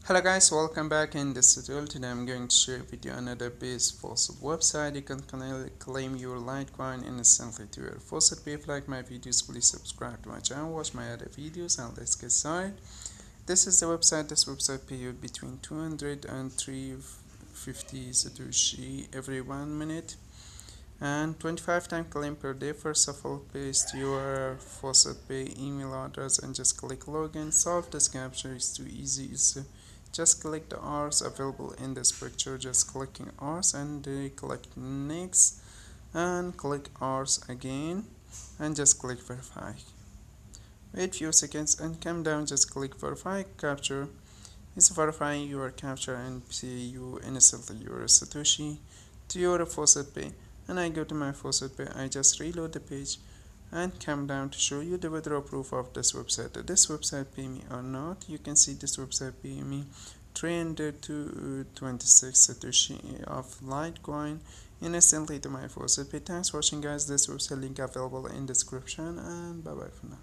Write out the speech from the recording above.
Hello guys, welcome back. In this tutorial today I'm going to share with you another base faucet website. You can claim your Litecoin instantly to your faucet pay. If you like my videos, please subscribe to my channel, watch my other videos, and let's get started. This is the website. This website pays you between 200 and 350 Satoshi every 1 minute and 25 times claim per day. First of all, paste your faucet pay email address and just click login. Solve this captcha. It's too easy. Just click the hours available in this picture. Just clicking hours and click next and click hours again and just click verify. Wait few seconds and come down, just click verify capture. It's verifying your capture and pay you instantly your Satoshi to your faucet pay. And I go to my faucet pay, I just reload the page and come down to show you the withdrawal proof of this website. This website pay me or not. You can see this website pay me 326 Satoshi of Litecoin instantly to my faucet pay. Thanks for watching guys. This website link available in description, and bye bye for now.